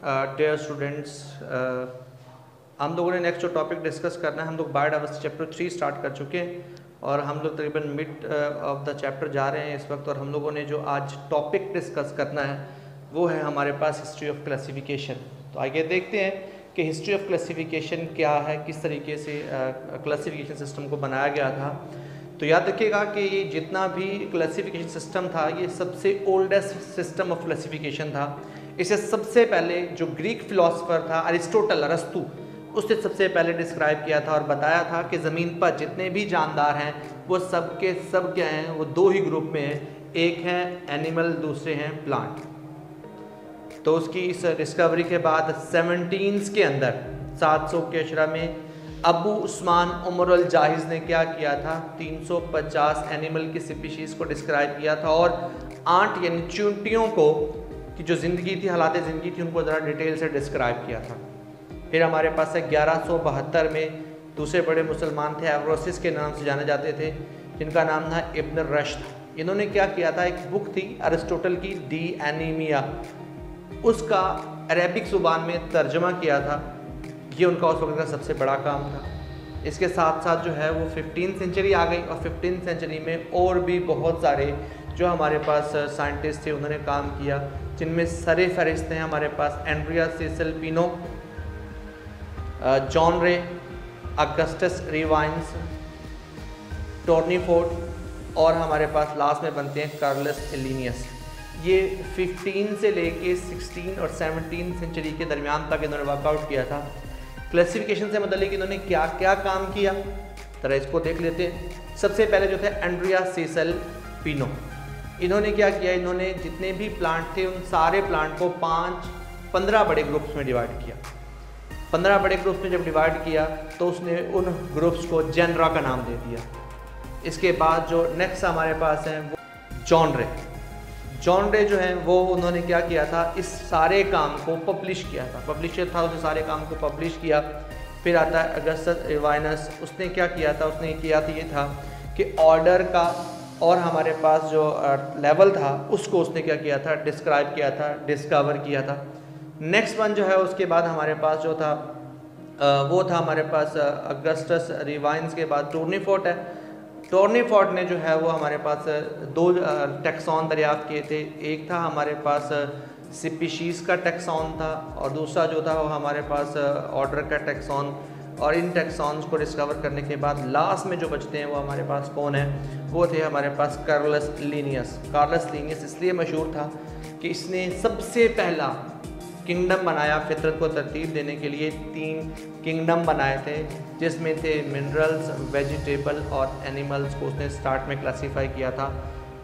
Dear students, हम लोगों ने नेक्स्ट जो टॉपिक डिस्कस करना है, हम लोग बायोडाइवर्सिटी चैप्टर 3 स्टार्ट कर चुके हैं और हम लोग तकरीबन मिड ऑफ द चैप्टर जा रहे हैं इस वक्त। और हम लोगों ने जो आज टॉपिक डिस्कस करना है वो है हमारे पास हिस्ट्री ऑफ क्लासिफिकेशन। तो आइए देखते हैं कि हिस्ट्री ऑफ क्लासिफिकेशन क्या है, किस तरीके से क्लासिफिकेशन सिस्टम को बनाया गया था। तो याद रखिएगा कि ये जितना भी क्लासिफिकेशन सिस्टम था ये सबसे ओल्डेस्ट सिस्टम ऑफ क्लासिफिकेशन था। इसे सबसे पहले जो ग्रीक फिलोसफर था अरिस्टोटल, अरस्तु, उसने सबसे पहले डिस्क्राइब किया था और बताया था कि ज़मीन पर जितने भी जानदार हैं वो सब के सब क्या हैं, वो दो ही ग्रुप में हैं, एक हैं एनिमल, दूसरे हैं प्लांट। तो उसकी इस डिस्कवरी के बाद 17 के अंदर 700 के अशरा में अबू उस्मान उमर अल जाहिज ने क्या किया था, 350 एनिमल की स्पीशीज़ को डिस्क्राइब किया था और 8 यानी चींटियों को की जो ज़िंदगी थी, हालात ज़िंदगी थी, उनको ज़रा डिटेल से डिस्क्राइब किया था। फिर हमारे पास है 1172 में दूसरे बड़े मुसलमान थे, एवरोसिस के नाम से जाने जाते थे, जिनका नाम था इब्न रश्द। इन्होंने क्या किया था, एक बुक थी अरिस्टोटल की, डी एनीमिया, उसका अरेबिक ज़ुबान में तर्जमा किया था। ये उनका उस वक्त का सबसे बड़ा काम था। इसके साथ साथ जो है वो 15th सेंचुरी आ गई और 15th सेंचुरी में और भी बहुत सारे जो हमारे पास साइंटिस्ट थे उन्होंने काम किया, जिनमें सरे फहरिस्त हैं हमारे पास एंड्रिया सेसल पिनो, जॉन रे, अगस्टस रिवाइंस, टोर्नीफोर्ड और हमारे पास लास्ट में बनते हैं कार्लस लिनियस। ये 15 से लेके 16 और 17 सेंचुरी के दरमियान तक इन्होंने वर्कआउट किया था। क्लासिफिकेशन से मतलब इन्होंने क्या क्या काम किया, तरह इसको देख लेते हैं। सबसे पहले जो थे एंड्रिया सेसल पिनो, इन्होंने क्या किया, इन्होंने जितने भी प्लांट थे उन सारे प्लांट को 15 बड़े ग्रुप्स में डिवाइड किया। 15 बड़े ग्रुप्स में जब डिवाइड किया तो उसने उन ग्रुप्स को जेनरा का नाम दे दिया। इसके बाद जो नेक्स्ट हमारे पास हैं वो जॉन रे जो हैं वो उन्होंने क्या किया था, इस सारे काम को पब्लिश किया था, पब्लिशर था, उसने सारे काम को पब्लिश किया। फिर आता है अगस्टस रिवाइनस, उसने क्या किया था, उसने किया था ये था कि ऑर्डर का और हमारे पास जो लेवल था उसको उसने क्या किया था, डिस्क्राइब किया था, डिस्कवर किया था। नेक्स्ट वन जो है उसके बाद हमारे पास जो था वो था हमारे पास अगस्टस रिवाइंस के बाद टोर्नीफोर्ड है। टोर्नीफोर्ड ने जो है वो हमारे पास 2 टैक्सॉन दरियाफ्त किए थे। एक था हमारे पास स्पीशीज़ का टैक्सॉन था और दूसरा जो था वो हमारे पास ऑर्डर का टैक्सॉन। और इन टैक्सॉन्स को डिस्कवर करने के बाद लास्ट में जो बचते हैं वो हमारे पास कौन है, वो थे हमारे पास कार्लस लिनियस। कार्लस लिनियस इसलिए मशहूर था कि इसने सबसे पहला किंगडम बनाया, फितरत को तरतीब देने के लिए 3 किंगडम बनाए थे, जिसमें थे मिनरल्स, वेजिटेबल और एनिमल्स को उसने स्टार्ट में क्लासीफाई किया था।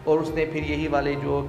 और उसने फिर यही वाले जो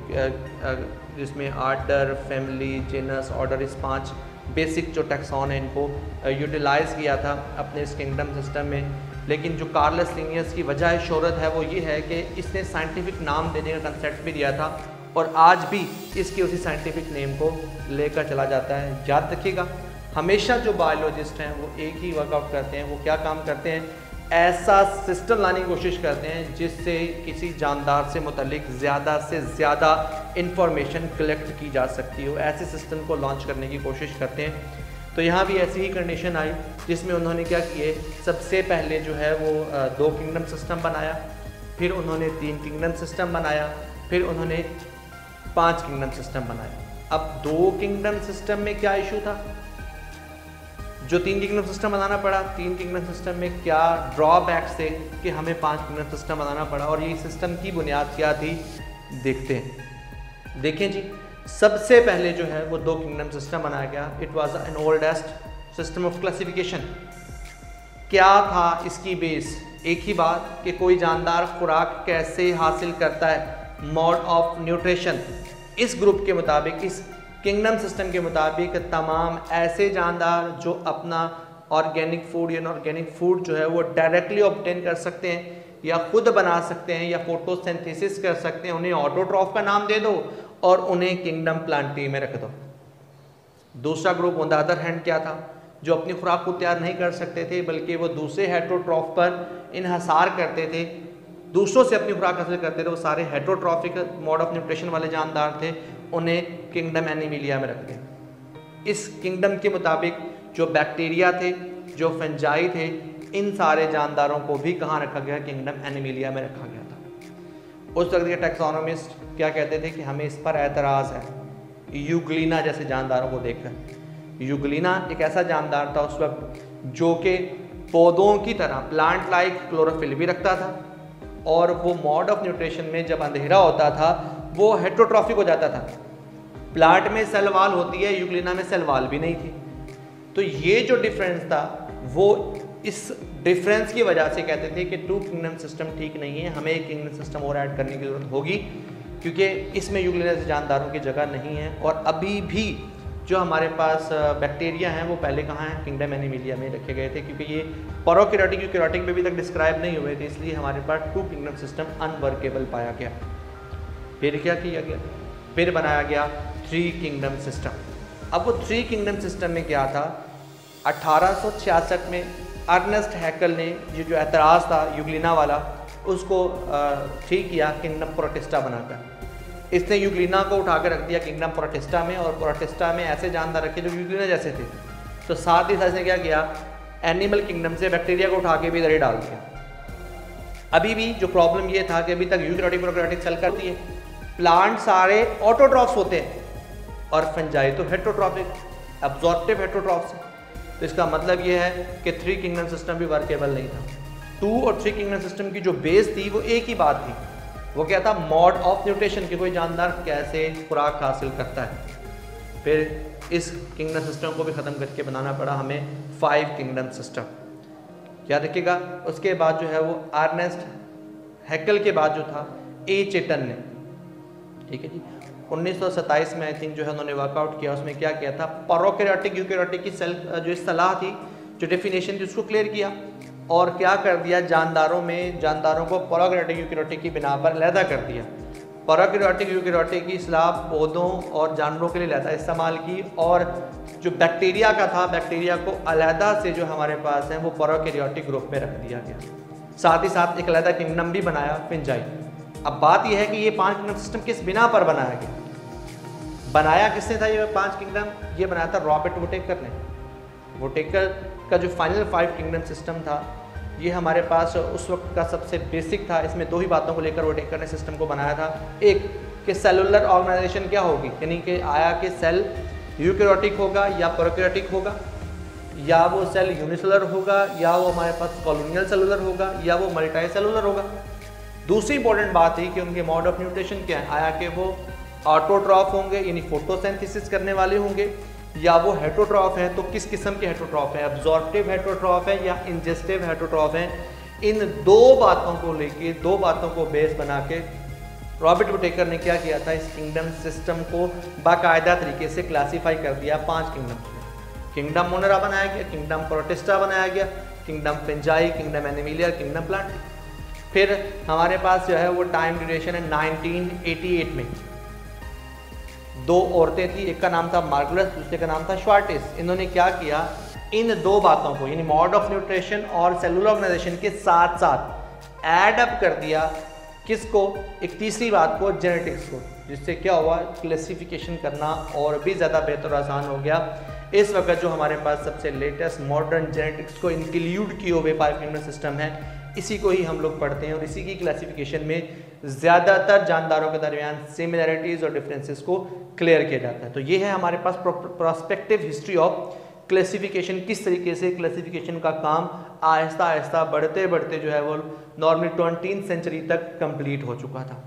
जिसमें आर्डर, फैमिली, जेनस, ऑर्डर, इस 5 बेसिक जो टैक्सॉन है इनको यूटिलाइज़ किया था अपने इस किंगडम सिस्टम में। लेकिन जो कार्लस लिनियस की वजह शोहरत है वो ये है कि इसने साइंटिफिक नाम देने का कंसेप्ट भी दिया था और आज भी इसके उसी साइंटिफिक नेम को लेकर चला जाता है। याद रखिएगा, हमेशा जो बायोलॉजिस्ट हैं वो एक ही वर्कआउट करते हैं, वो क्या काम करते हैं, ऐसा सिस्टम लाने की कोशिश करते हैं जिससे किसी जानदार से मुतल्लिक ज़्यादा से ज़्यादा इंफॉर्मेशन कलेक्ट की जा सकती हो, ऐसे सिस्टम को लॉन्च करने की कोशिश करते हैं। तो यहाँ भी ऐसी ही कंडीशन आई जिसमें उन्होंने क्या किए, सबसे पहले जो है वो 2 किंगडम सिस्टम बनाया, फिर उन्होंने 3 किंगडम सिस्टम बनाया, फिर उन्होंने 5 किंगडम सिस्टम बनाया। अब 2 किंगडम सिस्टम में क्या इशू था, जो 3 किंगडम सिस्टम बनाना पड़ा, 3 किंगडम सिस्टम में क्या ड्रॉबैक्स थे कि हमें 5 किंगडम सिस्टम बनाना पड़ा। और ये सिस्टम की बुनियाद क्या थी, देखते हैं। देखें जी, सबसे पहले जो है वो 2 किंगडम सिस्टम बनाया गया। It was an oldest system of classification. क्या था इसकी बेस, एक ही बात कि कोई जानदार खुराक कैसे हासिल करता है, मोड ऑफ न्यूट्रिशन। इस ग्रुप के मुताबिक, इस किंगडम सिस्टम के मुताबिक तमाम ऐसे जानदार जो अपना ऑर्गेनिक फूड या इनऑर्गेनिक फूड जो है वो डायरेक्टली ऑब्टेन कर सकते हैं या खुद बना सकते हैं या फोटोसिंथेसिस कर सकते हैं, उन्हें ऑटोट्रॉफ का नाम दे दो और उन्हें किंगडम प्लांटी में रख दो। दूसरा group on the other hand क्या था, जो अपनी खुराक को तैयार नहीं कर सकते थे बल्कि वो दूसरे हेटरोट्रॉफ पर इन्हसार करते थे, दूसरों से अपनी खुराक हासिल करते थे, वो सारे हेटरोट्रॉफिक मोड ऑफ न्यूट्रिशन वाले जानदार थे, उन्हें किंगडम एनिमिलिया में रख दें। इस किंगडम के मुताबिक जो बैक्टीरिया थे, जो फंजाई थे, इन सारे जानदारों को भी कहाँ रखा गया? किंगडम एनिमिलिया में रखा गया था। उस वक्त के टैक्सोनॉमिस्ट क्या कहते थे कि हमें इस पर एतराज़ है यूग्लिना जैसे जानदारों को देखकर। यूग्लिना एक ऐसा जानदार था उस वक्त जो कि पौधों की तरह प्लांट लाइक क्लोरोफिल भी रखता था, और वो मोड ऑफ न्यूट्रिशन में जब अंधेरा होता था वो हेट्रोट्रॉफिक हो जाता था। प्लांट में सेल वाल होती है, यूग्लिना में सेल वाल भी नहीं थी। तो ये जो डिफरेंस था वो इस डिफरेंस की वजह से कहते थे कि 2 किंगडम सिस्टम ठीक नहीं है, हमें एक किंगडम सिस्टम और ऐड करने की ज़रूरत होगी, क्योंकि इसमें यूग्लिना जैसे जानदारों की जगह नहीं है। और अभी भी जो हमारे पास बैक्टीरिया हैं वो पहले कहाँ हैं? किंगडम एनिमिलिया में रखे गए थे, क्योंकि ये प्रोकैरियोटिक यूकैरियोटिक में अभी तक डिस्क्राइब नहीं हुए थे, इसलिए हमारे पास 2 किंगडम सिस्टम अनवर्केबल पाया गया। फिर क्या किया गया? फिर बनाया गया 3 किंगडम सिस्टम। अब वो 3 किंगडम सिस्टम में क्या था? 1866 में अर्नेस्ट हैकल ने ये जो एतराज़ था यूग्लिना वाला उसको ठीक किया किंगडम प्रोटिस्टा बनाकर। इसने यूग्लिना को उठा कर रख दिया किंगडम प्रोटिस्टा में, और प्रोटिस्टा में ऐसे जानदार रखे जो यूग्लिना जैसे थे। तो साथ ही साथ इसने क्या किया? एनिमल किंगडम से बैक्टीरिया को उठा के भी इधर ही डाल दिया। अभी भी जो प्रॉब्लम ये था कि अभी तक यूकैरियोटिक प्रोकैरियोटिक सेल करती है, प्लांट सारे ऑटोट्रॉफ्स होते हैं और फंजाई तो हेट्रोट्रॉफिक, एब्जॉर्प्टिव हेट्रोट्रॉफ्स है। तो इसका मतलब ये है कि 3 किंगडम सिस्टम भी वर्केबल नहीं था। 2 और 3 किंगडम सिस्टम की जो बेस थी वो एक ही बात थी, वो क्या था? मोड ऑफ न्यूट्रिशन, कि कोई जानदार कैसे खुराक हासिल करता है। फिर इस किंगडम सिस्टम को भी ख़त्म करके बनाना पड़ा हमें 5 किंगडम सिस्टम। याद रखिएगा, उसके बाद जो है वो अर्नेस्ट हैकल के बाद जो था ए चेटन ने, ठीक है जी, 1927 में आई थिंक जो है उन्होंने वर्कआउट किया। उसमें क्या किया था? प्रोकैरियोटिक यूकैरियोटिक की सेल जो इस्तेलाह थी, जो डेफिनेशन थी, उसको क्लियर किया और क्या कर दिया? जानदारों को प्रोकैरियोटिक यूकैरियोटिक की बिना पर अलहदा कर दिया। प्रोकैरियोटिक यूकैरियोटिक की इस्लाह पौधों और जानवरों के लिए अलहदा इस्तेमाल की, और जो बैक्टीरिया का था, बैक्टीरिया को अलहदा से जो हमारे पास है वो प्रोकैरियोटिक ग्रुप में रख दिया गया। साथ ही साथ एक अलहदा किंगडम भी बनाया, फंजाई। अब बात यह है कि ये 5 किंगडम सिस्टम किस बिना पर बनाया गया? बनाया किसने था ये 5 किंगडम? ये बनाया था रॉबर्ट वुटेकर ने। वुटेकर का जो फाइनल 5 किंगडम सिस्टम था ये हमारे पास उस वक्त का सबसे बेसिक था। इसमें 2 ही बातों को लेकर वुटेकर ने सिस्टम को बनाया था। एक कि सेलुलर ऑर्गेनाइजेशन क्या होगी, यानी कि आया कि सेल यूकैरियोटिक होगा या प्रोकैरियोटिक होगा, या वो सेल यूनिसेलुलर होगा, या वो हमारे पास कॉलोनियल सेलुलर होगा, या वो मल्टी सेलुलर होगा। दूसरी इंपॉर्टेंट बात थी कि उनके मोड ऑफ न्यूट्रिशन क्या है, आया कि वो ऑटोट्रॉफ होंगे यानी फोटोसिंथेसिस करने वाले होंगे, या वो हेट्रोट्रॉफ है। तो किस किस्म के हेट्रोट्रॉफ है? एब्जॉर्प्टिव हेट्रोट्रॉफ है या इंजेस्टिव हेट्रोट्रॉफ है? इन 2 बातों को लेके, 2 बातों को बेस बना के रॉबर्ट वुटेकर ने क्या किया था? इस किंगडम सिस्टम को बाकायदा तरीके से क्लासीफाई कर दिया 5 किंगडम में। किंगडम मोनेरा बनाया गया, किंगडम प्रोटिस्टा बनाया गया, kingdom fungi, kingdom Animalia, kingdom plant. फिर हमारे पास जो है वो टाइम ड्यूरेशन है 1988 में। 2 औरतें थी, एक का नाम था मार्गरेट, दूसरे का नाम था श्वार्टिस। इन्होंने क्या किया? इन 2 बातों को यानी मोड ऑफ न्यूट्रिशन और सेलुलर ऑर्गेनाइजेशन के साथ साथ ऐड अप कर दिया। किसको? एक तीसरी बात को, जेनेटिक्स को, जिससे क्या हुआ? क्लासिफिकेशन करना और भी ज़्यादा बेहतर आसान हो गया। इस वक्त जो हमारे पास सबसे लेटेस्ट मॉडर्न जेनेटिक्स को इंक्लूड किए हुए 5 किंगडम सिस्टम है, इसी को ही हम लोग पढ़ते हैं और इसी की क्लासिफिकेशन में ज़्यादातर जानदारों के दरमियान सिमिलैरिटीज़ और डिफरेंसेस को क्लियर किया जाता है। तो ये है हमारे पास प्रोस्पेक्टिव हिस्ट्री ऑफ क्लासिफिकेशन, किस तरीके से क्लासिफिकेशन का काम आहिस्ता आहिस्ता बढ़ते बढ़ते जो है वो नॉर्मली 20वीं सेंचुरी तक कंप्लीट हो चुका था।